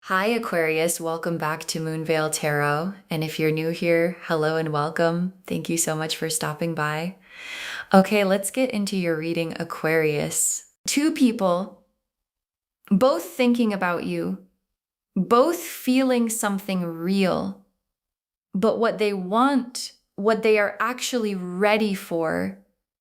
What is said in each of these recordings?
Hi, Aquarius. Welcome back to Moonveil Tarot. And if you're new here, hello and welcome. Thank you so much for stopping by. Okay, let's get into your reading, Aquarius. Two people, both thinking about you, both feeling something real, but what they want, what they are actually ready for,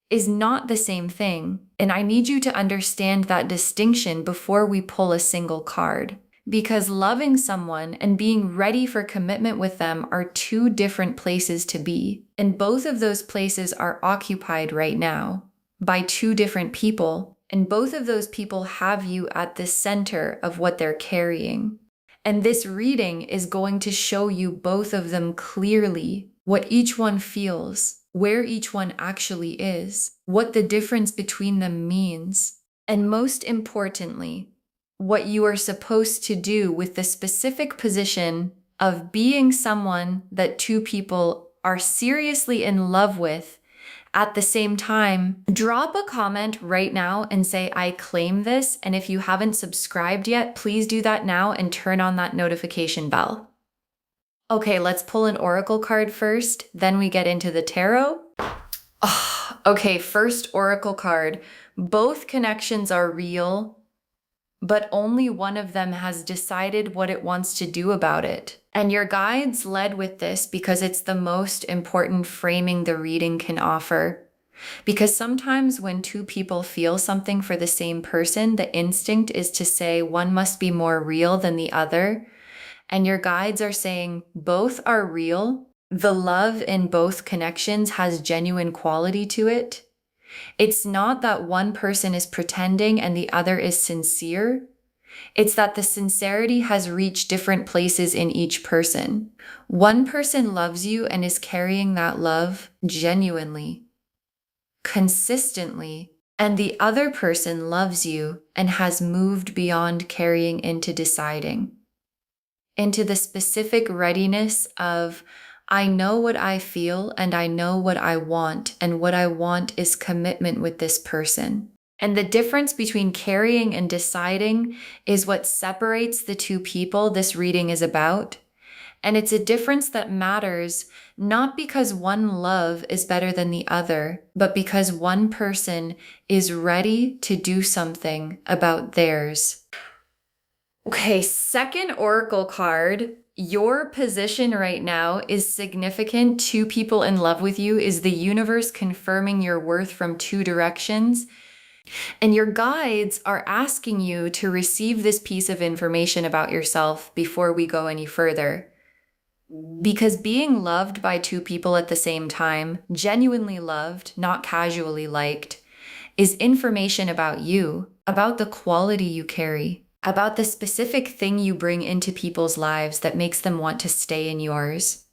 is not the same thing. And I need you to understand that distinction before we pull a single card. Because loving someone and being ready for commitment with them are two different places to be. And both of those places are occupied right now by two different people. And both of those people have you at the center of what they're carrying. And this reading is going to show you both of them clearly, what each one feels, where each one actually is, what the difference between them means, and most importantly, what you are supposed to do with the specific position of being someone that two people are seriously in love with at the same time. Drop a comment right now and say, I claim this. And if you haven't subscribed yet, please do that now and turn on that notification bell. Okay, let's pull an oracle card first, then we get into the tarot. Oh, okay, first oracle card. Both connections are real, but only one of them has decided what it wants to do about it. And your guides led with this because it's the most important framing the reading can offer. Because sometimes when two people feel something for the same person, the instinct is to say one must be more real than the other. And your guides are saying both are real. The love in both connections has genuine quality to it. It's not that one person is pretending and the other is sincere. It's that the sincerity has reached different places in each person. One person loves you and is carrying that love genuinely, consistently, and the other person loves you and has moved beyond carrying into deciding, into the specific readiness of, I know what I feel and I know what I want, and what I want is commitment with this person. And the difference between carrying and deciding is what separates the two people this reading is about. And it's a difference that matters not because one love is better than the other, but because one person is ready to do something about theirs. Okay, second oracle card. Your position right now is significant. Two people in love with you is the universe confirming your worth from two directions. And your guides are asking you to receive this piece of information about yourself before we go any further. Because being loved by two people at the same time, genuinely loved, not casually liked, is information about you, about the quality you carry, about the specific thing you bring into people's lives that makes them want to stay in yours.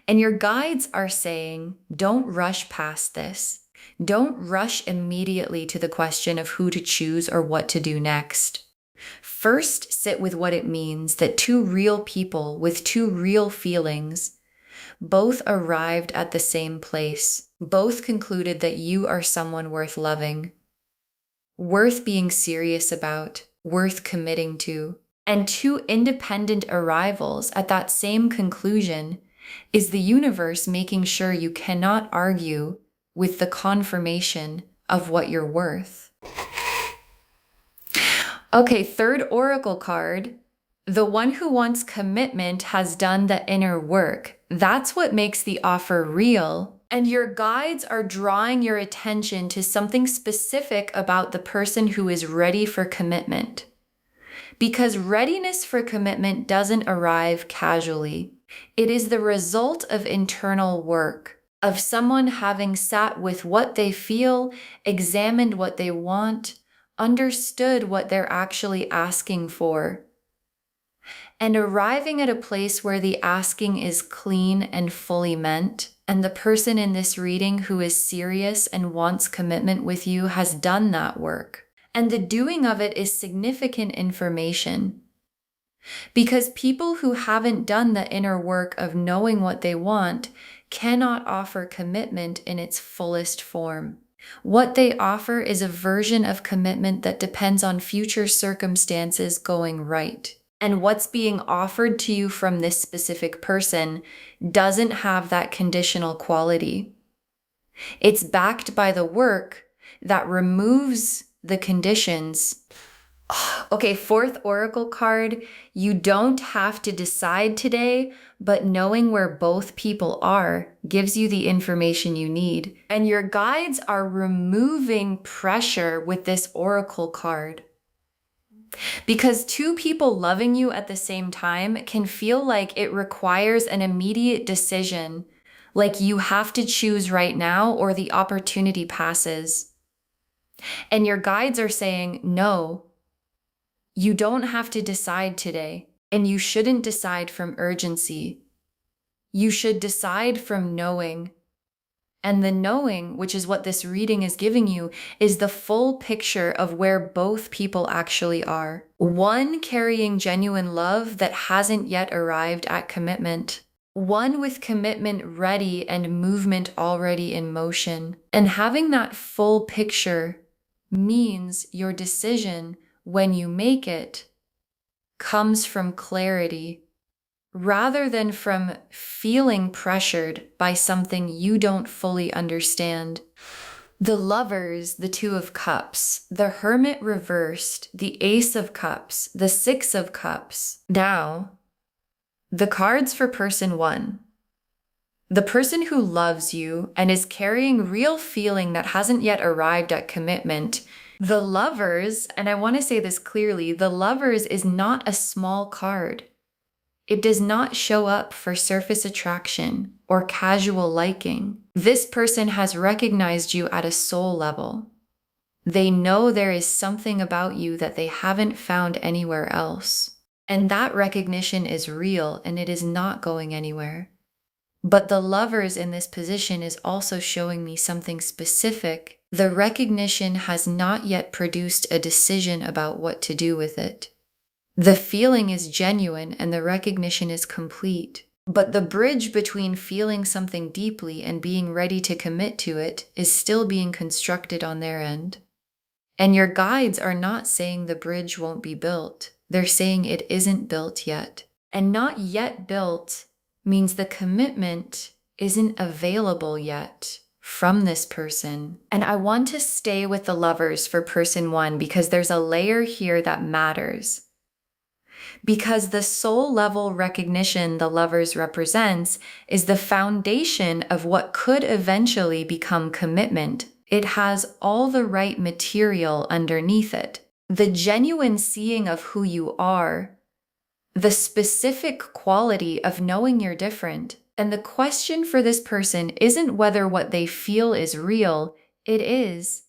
And your guides are saying, don't rush past this. Don't rush immediately to the question of who to choose or what to do next. First, sit with what it means that two real people with two real feelings both arrived at the same place, both concluded that you are someone worth loving, worth being serious about, worth committing to. And two independent arrivals at that same conclusion is the universe making sure you cannot argue with the confirmation of what you're worth. Okay, third oracle card. The one who wants commitment has done the inner work. That's what makes the offer real. And your guides are drawing your attention to something specific about the person who is ready for commitment. Because readiness for commitment doesn't arrive casually. It is the result of internal work, of someone having sat with what they feel, examined what they want, understood what they're actually asking for, and arriving at a place where the asking is clean and fully meant. And the person in this reading who is serious and wants commitment with you has done that work. And the doing of it is significant information. Because people who haven't done the inner work of knowing what they want cannot offer commitment in its fullest form. What they offer is a version of commitment that depends on future circumstances going right. And what's being offered to you from this specific person doesn't have that conditional quality. It's backed by the work that removes the conditions. Okay, fourth oracle card. You don't have to decide today, but knowing where both people are gives you the information you need. And your guides are removing pressure with this oracle card. Because two people loving you at the same time can feel like it requires an immediate decision, like you have to choose right now or the opportunity passes. And your guides are saying, no, you don't have to decide today, and you shouldn't decide from urgency. You should decide from knowing. And the knowing, which is what this reading is giving you, is the full picture of where both people actually are. One carrying genuine love that hasn't yet arrived at commitment. One with commitment ready and movement already in motion. And having that full picture means your decision, when you make it, comes from clarity, rather than from feeling pressured by something you don't fully understand. The Lovers, the Two of Cups, the Hermit reversed, the Ace of Cups, the Six of Cups. Now, the cards for person one. The person who loves you and is carrying real feeling that hasn't yet arrived at commitment. The Lovers, and I want to say this clearly, the Lovers is not a small card. It does not show up for surface attraction or casual liking. This person has recognized you at a soul level. They know there is something about you that they haven't found anywhere else. And that recognition is real and it is not going anywhere. But the Lovers in this position is also showing me something specific. The recognition has not yet produced a decision about what to do with it. The feeling is genuine and the recognition is complete. But the bridge between feeling something deeply and being ready to commit to it is still being constructed on their end. And your guides are not saying the bridge won't be built. They're saying it isn't built yet. And not yet built means the commitment isn't available yet from this person. And I want to stay with the Lovers for person one because there's a layer here that matters. Because the soul level recognition the Lovers represents is the foundation of what could eventually become commitment. It has all the right material underneath it. The genuine seeing of who you are, the specific quality of knowing you're different. And the question for this person isn't whether what they feel is real, it is.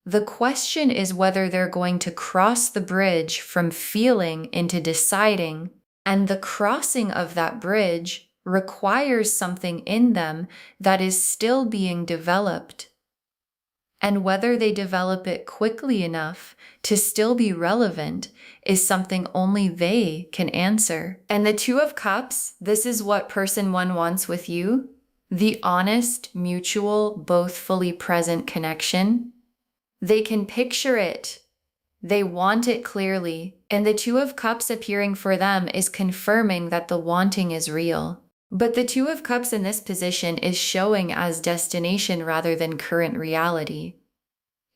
The question is whether they're going to cross the bridge from feeling into deciding, and the crossing of that bridge requires something in them that is still being developed. And whether they develop it quickly enough to still be relevant is something only they can answer. And the Two of Cups, this is what person one wants with you. The honest, mutual, both fully present connection. They can picture it. They want it clearly. And the Two of Cups appearing for them is confirming that the wanting is real. But the Two of Cups in this position is showing as destination rather than current reality.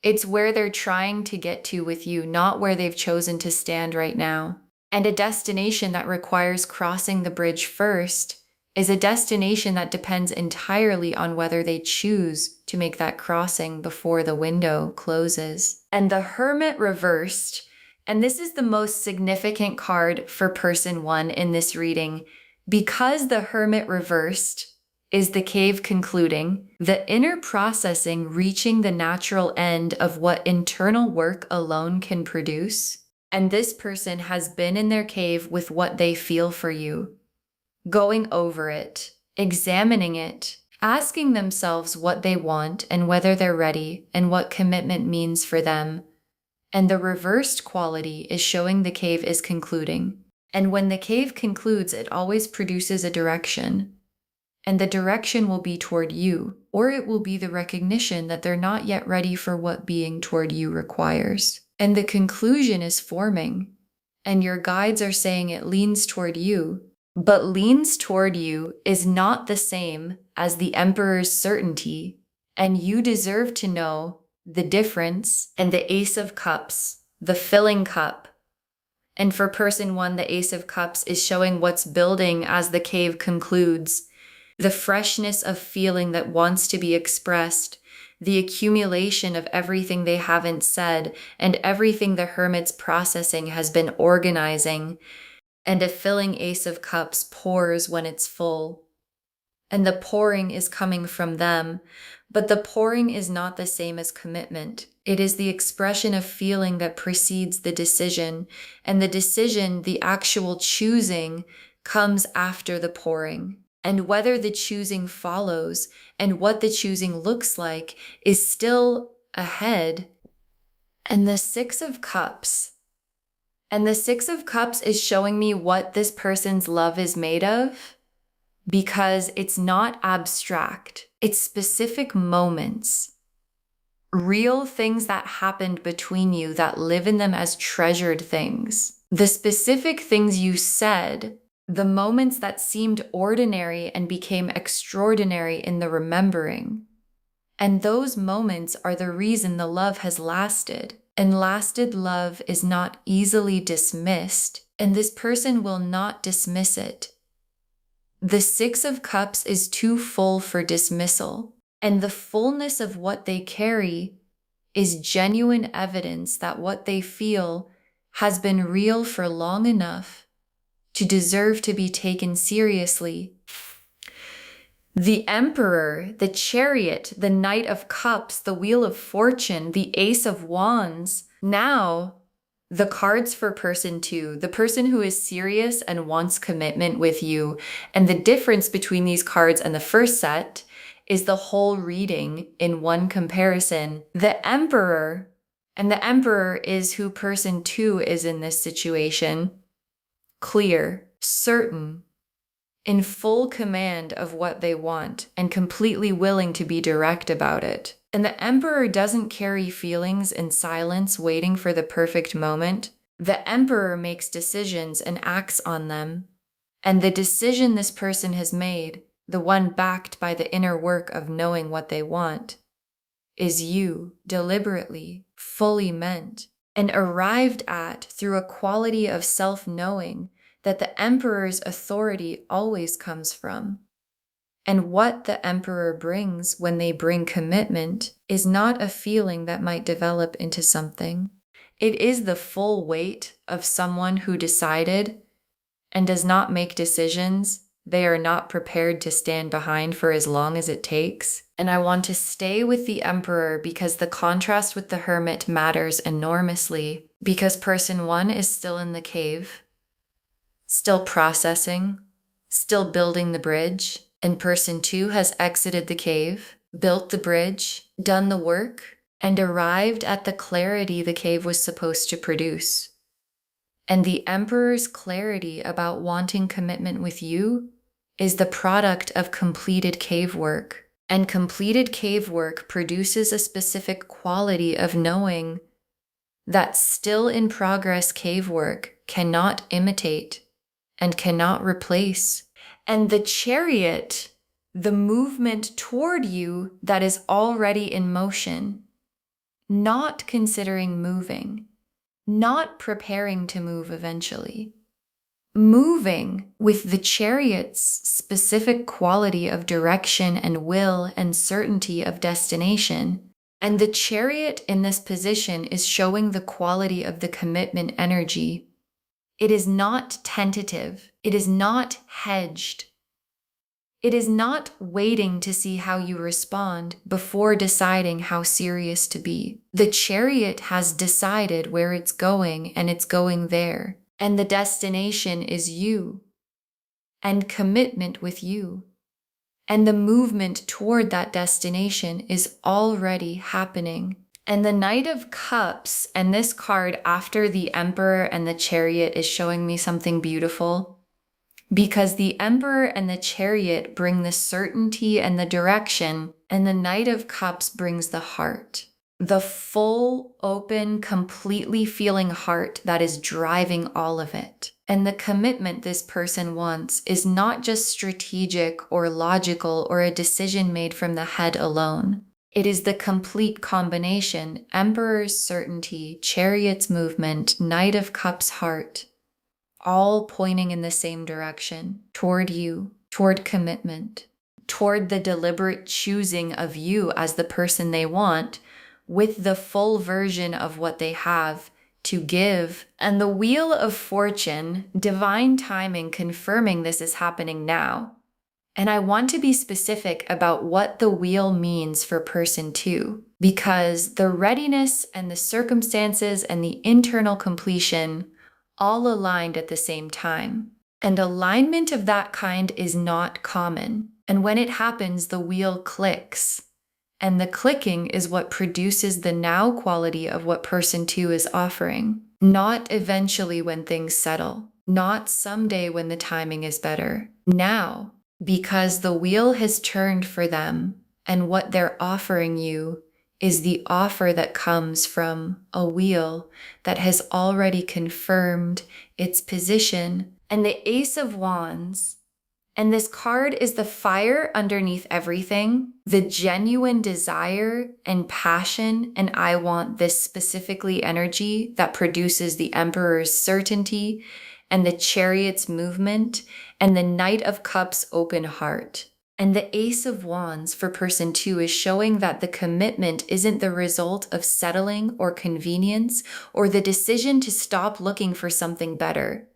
It's where they're trying to get to with you, not where they've chosen to stand right now. And a destination that requires crossing the bridge first is a destination that depends entirely on whether they choose to make that crossing before the window closes. And the Hermit reversed, and this is the most significant card for person one in this reading, because the Hermit reversed is the cave concluding, the inner processing reaching the natural end of what internal work alone can produce. And this person has been in their cave with what they feel for you, going over it, examining it, asking themselves what they want and whether they're ready and what commitment means for them. And the reversed quality is showing the cave is concluding. And when the cave concludes, it always produces a direction. And the direction will be toward you, or it will be the recognition that they're not yet ready for what being toward you requires. And the conclusion is forming. and your guides are saying it leans toward you. But leans toward you is not the same as the Emperor's certainty, and you deserve to know the difference. And the Ace of Cups, the filling cup. And for person one, the Ace of Cups is showing what's building as the cave concludes. The freshness of feeling that wants to be expressed, the accumulation of everything they haven't said, and everything the Hermit's processing has been organizing. And a filling Ace of Cups pours when it's full. And the pouring is coming from them, but the pouring is not the same as commitment. It is the expression of feeling that precedes the decision, and the decision, the actual choosing, comes after the pouring. And whether the choosing follows and what the choosing looks like is still ahead. And the Six of Cups. And the Six of Cups is showing me what this person's love is made of, because it's not abstract. It's specific moments, real things that happened between you that live in them as treasured things. The specific things you said, the moments that seemed ordinary and became extraordinary in the remembering. And those moments are the reason the love has lasted. And lasted love is not easily dismissed, and this person will not dismiss it. The Six of Cups is too full for dismissal, and the fullness of what they carry is genuine evidence that what they feel has been real for long enough to deserve to be taken seriously. The Emperor, the Chariot, the Knight of Cups, the Wheel of Fortune, the Ace of Wands. Now, the cards for person two, the person who is serious and wants commitment with you. And the difference between these cards and the first set is the whole reading in one comparison. The Emperor, and the Emperor is who person two is in this situation. Clear, certain, in full command of what they want, and completely willing to be direct about it. And the Emperor doesn't carry feelings in silence, waiting for the perfect moment. The Emperor makes decisions and acts on them. And the decision this person has made, the one backed by the inner work of knowing what they want, is you, deliberately, fully meant, and arrived at through a quality of self-knowing that the Emperor's authority always comes from. And what the Emperor brings when they bring commitment is not a feeling that might develop into something. It is the full weight of someone who decided and does not make decisions they are not prepared to stand behind for as long as it takes. And I want to stay with the Emperor because the contrast with the Hermit matters enormously, because person one is still in the cave, still processing, still building the bridge, and person two has exited the cave, built the bridge, done the work, and arrived at the clarity the cave was supposed to produce. And the Emperor's clarity about wanting commitment with you is the product of completed cave work. And completed cave work produces a specific quality of knowing that still in progress cave work cannot imitate and cannot replace. And the Chariot, the movement toward you that is already in motion, not considering moving, not preparing to move eventually, moving with the Chariot's specific quality of direction and will and certainty of destination. And the Chariot in this position is showing the quality of the commitment energy. It is not tentative. It is not hedged. It is not waiting to see how you respond before deciding how serious to be. The Chariot has decided where it's going, and it's going there. And the destination is you, and commitment with you. And the movement toward that destination is already happening. And the Knight of Cups, and this card after the Emperor and the Chariot, is showing me something beautiful. Because the Emperor and the Chariot bring the certainty and the direction, and the Knight of Cups brings the heart. the full, open, completely feeling heart that is driving all of it. And the commitment this person wants is not just strategic or logical or a decision made from the head alone. It is the complete combination: Emperor's certainty, Chariot's movement, Knight of Cups heart, all pointing in the same direction, toward you, toward commitment, toward the deliberate choosing of you as the person they want, with the full version of what they have to give. And the Wheel of Fortune, divine timing, confirming this is happening now. And I want to be specific about what the wheel means for person 2, because the readiness and the circumstances and the internal completion all aligned at the same time. And alignment of that kind is not common. And when it happens, the wheel clicks. And the clicking is what produces the now quality of what person 2 is offering. Not eventually when things settle. Not someday when the timing is better. Now. Because the wheel has turned for them, and what they're offering you is the offer that comes from a wheel that has already confirmed its position. And the Ace of Wands, and this card is the fire underneath everything, the genuine desire and passion, and I want this specifically energy that produces the Emperor's certainty and the Chariot's movement, and the Knight of Cups open heart. And the Ace of Wands for person 2 is showing that the commitment isn't the result of settling or convenience or the decision to stop looking for something better.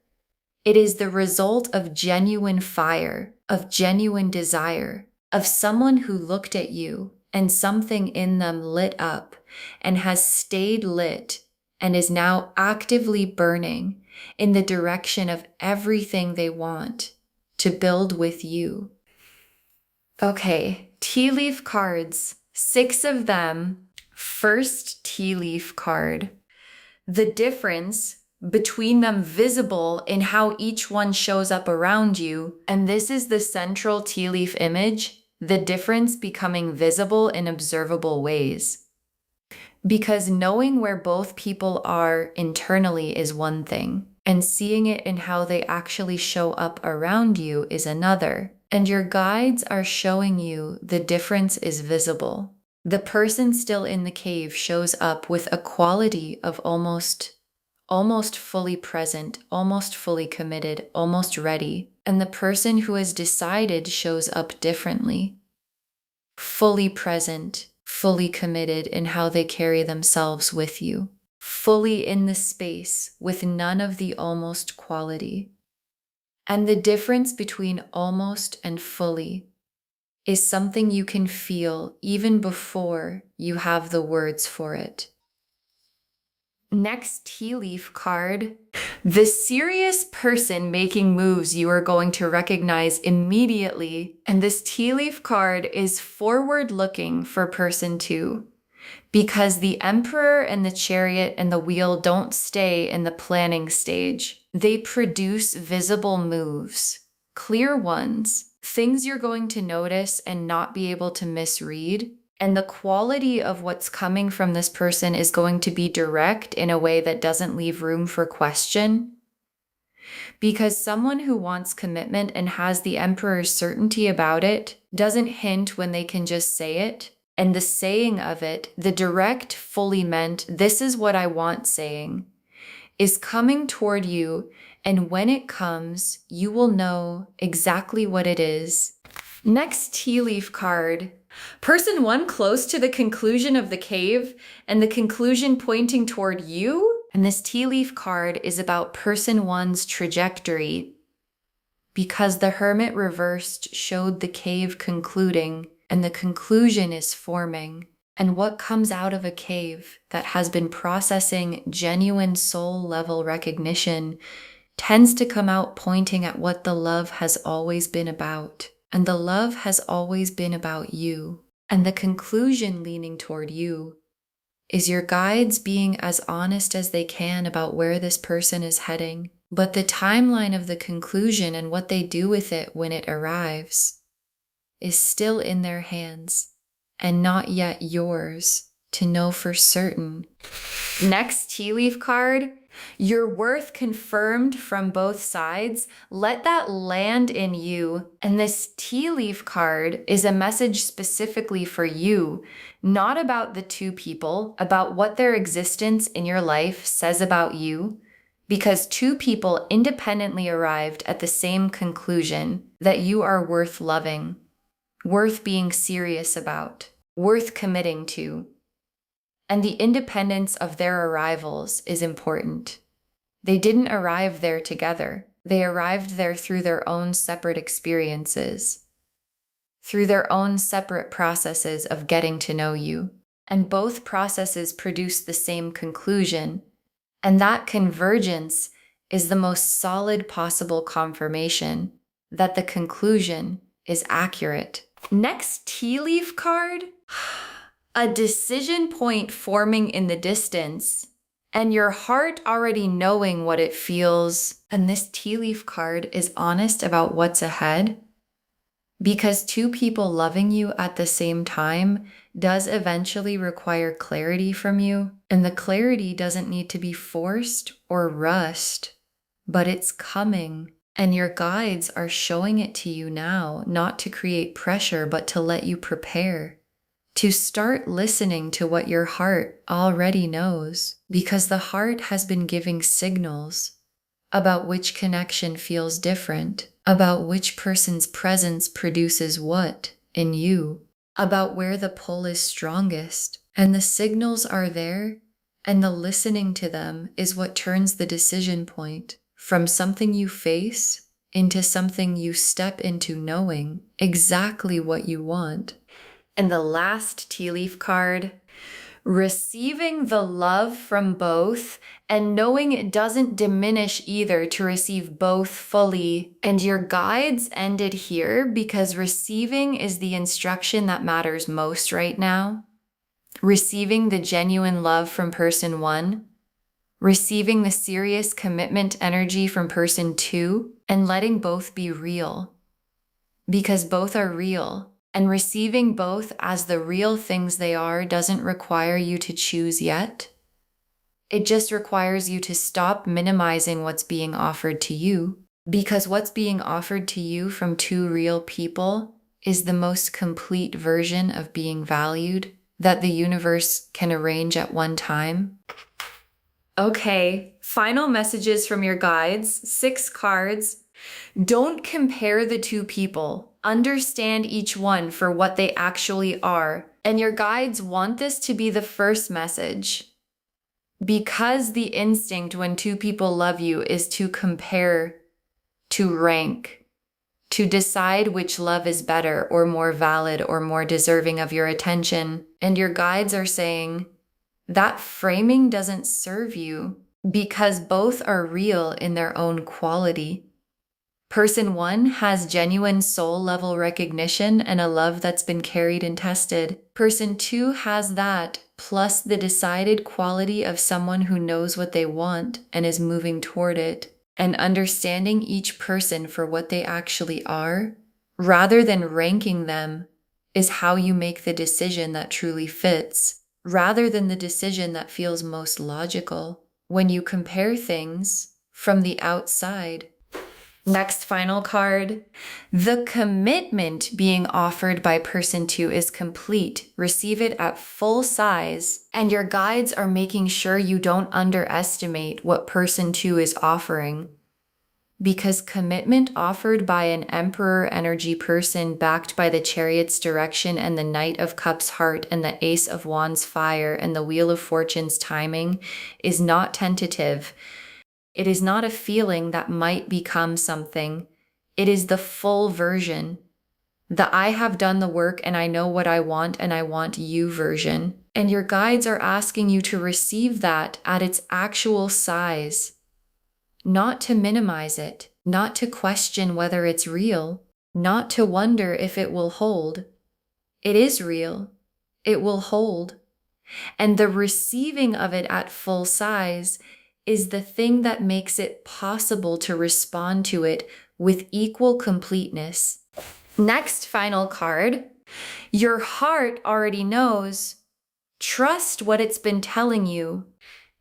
It is the result of genuine fire, of genuine desire, of someone who looked at you and something in them lit up and has stayed lit and is now actively burning in the direction of everything they want to build with you. Okay, tea leaf cards, 6 of them. First tea leaf card. The difference between them visible in how each one shows up around you, and this is the central tea leaf image, the difference becoming visible in observable ways. Because knowing where both people are internally is one thing, and seeing it in how they actually show up around you is another. And your guides are showing you the difference is visible. The person still in the cave shows up with a quality of almost fully present, almost fully committed, almost ready. And the person who has decided shows up differently. Fully present, fully committed in how they carry themselves with you. Fully in the space with none of the almost quality. And the difference between almost and fully is something you can feel even before you have the words for it. Next tea leaf card, the serious person making moves you are going to recognize immediately. And this tea leaf card is forward looking for person 2. Because the Emperor and the Chariot and the Wheel don't stay in the planning stage. They produce visible moves, clear ones, things you're going to notice and not be able to misread. And the quality of what's coming from this person is going to be direct in a way that doesn't leave room for question. Because someone who wants commitment and has the Emperor's certainty about it doesn't hint when they can just say it. And the saying of it, the direct, fully meant, this is what I want saying, is coming toward you. And when it comes, you will know exactly what it is. Next tea leaf card. Person 1 close to the conclusion of the cave and the conclusion pointing toward you. And this tea leaf card is about person 1's trajectory. Because the Hermit reversed showed the cave concluding. And the conclusion is forming. And what comes out of a cave that has been processing genuine soul level recognition tends to come out pointing at what the love has always been about. And the love has always been about you. And the conclusion leaning toward you is your guides being as honest as they can about where this person is heading. But the timeline of the conclusion and what they do with it when it arrives is still in their hands and not yet yours to know for certain. Next tea leaf card, your worth confirmed from both sides. Let that land in you. And this tea leaf card is a message specifically for you, not about the two people, about what their existence in your life says about you, because two people independently arrived at the same conclusion that you are worth loving, worth being serious about, worth committing to. And the independence of their arrivals is important. They didn't arrive there together. They arrived there through their own separate experiences, through their own separate processes of getting to know you. And both processes produce the same conclusion. And that convergence is the most solid possible confirmation that the conclusion is accurate. Next tea leaf card. A decision point forming in the distance, and your heart already knowing what it feels. And this tea leaf card is honest about what's ahead, because two people loving you at the same time does eventually require clarity from you. And the clarity doesn't need to be forced or rushed, but it's coming. And your guides are showing it to you now, not to create pressure, but to let you prepare. To start listening to what your heart already knows, because the heart has been giving signals about which connection feels different, about which person's presence produces what in you, about where the pull is strongest. And the signals are there, and the listening to them is what turns the decision point from something you face into something you step into knowing exactly what you want. And the last tea leaf card, receiving the love from both and knowing it doesn't diminish either to receive both fully. And your guides ended here because receiving is the instruction that matters most right now. Receiving the genuine love from person one, receiving the serious commitment energy from person two, and letting both be real, because both are real. And receiving both as the real things they are doesn't require you to choose yet. It just requires you to stop minimizing what's being offered to you, because what's being offered to you from two real people is the most complete version of being valued that the universe can arrange at one time. Okay, final messages from your guides, 6 cards. Don't compare the two people. Understand each one for what they actually are. And your guides want this to be the first message, because the instinct when two people love you is to compare, to rank, to decide which love is better or more valid or more deserving of your attention. And your guides are saying that framing doesn't serve you, because both are real in their own quality. Person one has genuine soul level recognition and a love that's been carried and tested. Person two has that, plus the decided quality of someone who knows what they want and is moving toward it. And understanding each person for what they actually are, rather than ranking them, is how you make the decision that truly fits, rather than the decision that feels most logical. When you compare things from the outside. Next final card. The commitment being offered by person two is complete. Receive it at full size. And your guides are making sure you don't underestimate what person two is offering. Because commitment offered by an Emperor energy person backed by the Chariot's direction and the Knight of Cups heart and the Ace of Wands fire and the Wheel of Fortune's timing is not tentative. It is not a feeling that might become something. It is the full version. The I have done the work and I know what I want and I want you version. And your guides are asking you to receive that at its actual size. Not to minimize it, not to question whether it's real, not to wonder if it will hold. It is real. It will hold. And the receiving of it at full size is the thing that makes it possible to respond to it with equal completeness. Next final card. Your heart already knows. Trust what it's been telling you,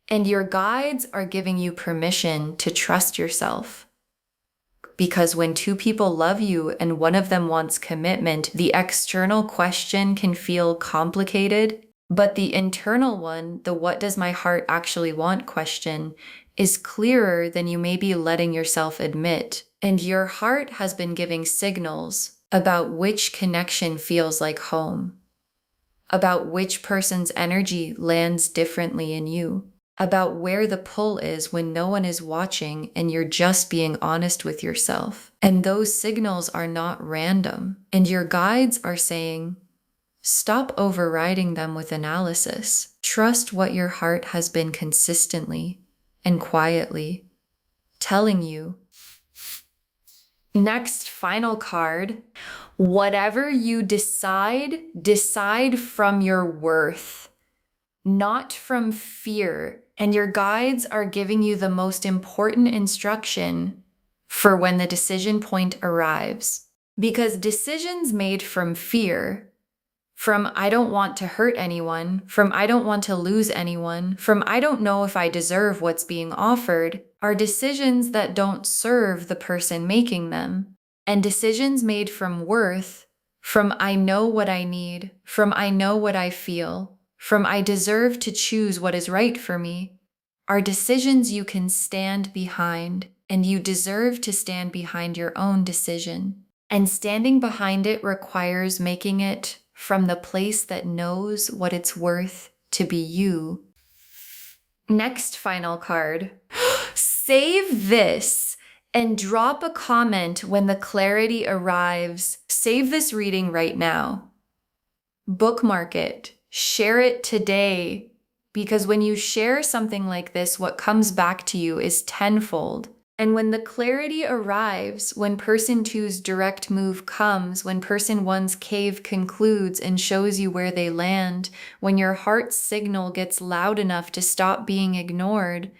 and your guides are giving you permission to trust yourself. Because when two people love you and one of them wants commitment, the external question can feel complicated, but the internal one, the what does my heart actually want question, is clearer than you may be letting yourself admit. And your heart has been giving signals about which connection feels like home, about which person's energy lands differently in you, about where the pull is when no one is watching and you're just being honest with yourself. And those signals are not random. And your guides are saying, stop overriding them with analysis. Trust what your heart has been consistently and quietly telling you. Next, final card. Whatever you decide from your worth, not from fear. And your guides are giving you the most important instruction for when the decision point arrives. Because decisions made from fear, from I don't want to hurt anyone, from I don't want to lose anyone, from I don't know if I deserve what's being offered, are decisions that don't serve the person making them. And decisions made from worth, from I know what I need, from I know what I feel, from I deserve to choose what is right for me, are decisions you can stand behind, and you deserve to stand behind your own decision. And standing behind it requires making it from the place that knows what it's worth to be you. Next final card. Save this and drop a comment when the clarity arrives. Save this reading right now. Bookmark it. Share it today. Because when you share something like this, what comes back to you is tenfold. And when the clarity arrives, when person two's direct move comes, when person one's cave concludes and shows you where they land, when your heart's signal gets loud enough to stop being ignored,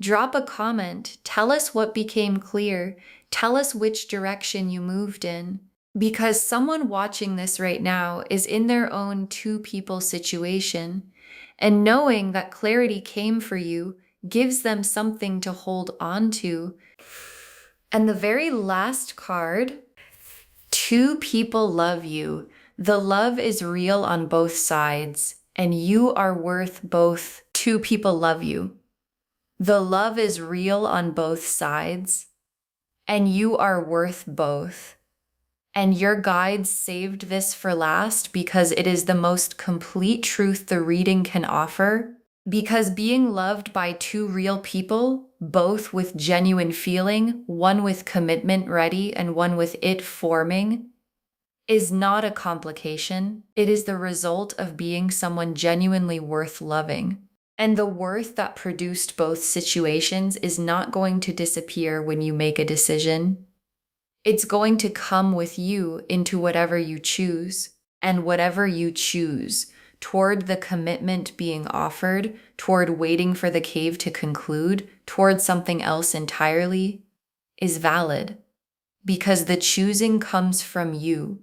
drop a comment. Tell us what became clear. Tell us which direction you moved in. Because someone watching this right now is in their own two-people situation, and knowing that clarity came for you gives them something to hold on to. And the very last card, two people love you. The love is real on both sides, and you are worth both. Two people love you. The love is real on both sides, and you are worth both. And your guides saved this for last because it is the most complete truth the reading can offer. Because being loved by two real people, both with genuine feeling, one with commitment ready and one with it forming, is not a complication. It is the result of being someone genuinely worth loving. And the worth that produced both situations is not going to disappear when you make a decision. It's going to come with you into whatever you choose, and whatever you choose, toward the commitment being offered, toward waiting for the cave to conclude, toward something else entirely, is valid. Because the choosing comes from you,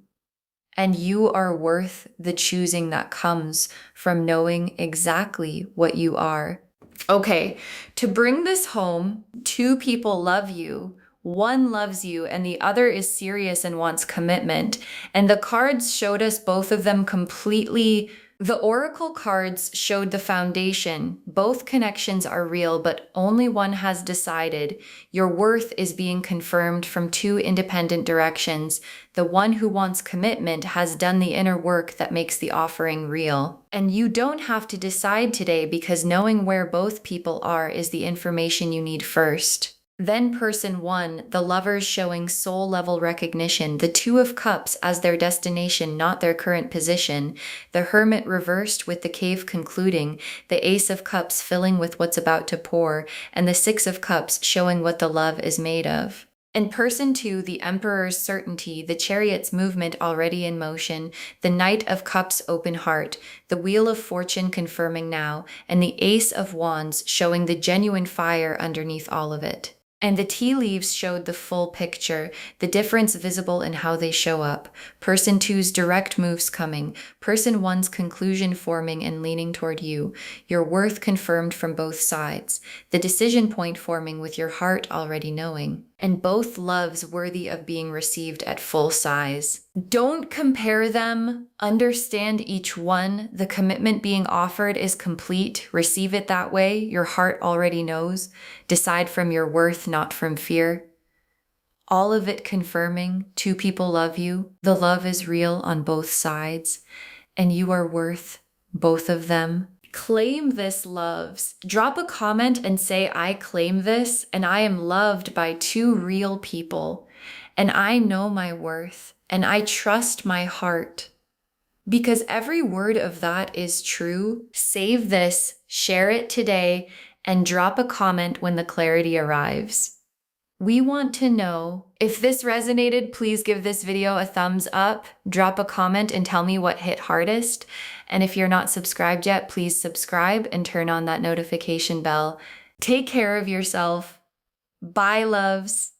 and you are worth the choosing that comes from knowing exactly what you are. Okay, to bring this home, two people love you. One loves you and the other is serious and wants commitment. And the cards showed us both of them completely. The oracle cards showed the foundation. Both connections are real, but only one has decided. Your worth is being confirmed from two independent directions. The one who wants commitment has done the inner work that makes the offering real. And you don't have to decide today because knowing where both people are is the information you need first. Then person one, the lovers showing soul level recognition, the Two of Cups as their destination, not their current position, the Hermit reversed with the cave concluding, the Ace of Cups filling with what's about to pour, and the Six of Cups showing what the love is made of. And person two, the Emperor's certainty, the Chariot's movement already in motion, the Knight of Cups open heart, the Wheel of Fortune confirming now, and the Ace of Wands showing the genuine fire underneath all of it. And the tea leaves showed the full picture, the difference visible in how they show up. Person two's direct moves coming, person one's conclusion forming and leaning toward you, your worth confirmed from both sides, the decision point forming with your heart already knowing, and both loves worthy of being received at full size. Don't compare them, understand each one. The commitment being offered is complete. Receive it that way. Your heart already knows. Decide from your worth, not from fear. All of it confirming two people love you. The love is real on both sides, and you are worth both of them. Claim this, loves. Drop a comment and say, I claim this, and I am loved by two real people, and I know my worth, and I trust my heart. Because every word of that is true. Save this, share it today, and drop a comment when the clarity arrives. We want to know. If this resonated, please give this video a thumbs up, drop a comment and tell me what hit hardest. And if you're not subscribed yet, please subscribe and turn on that notification bell. Take care of yourself. Bye, loves.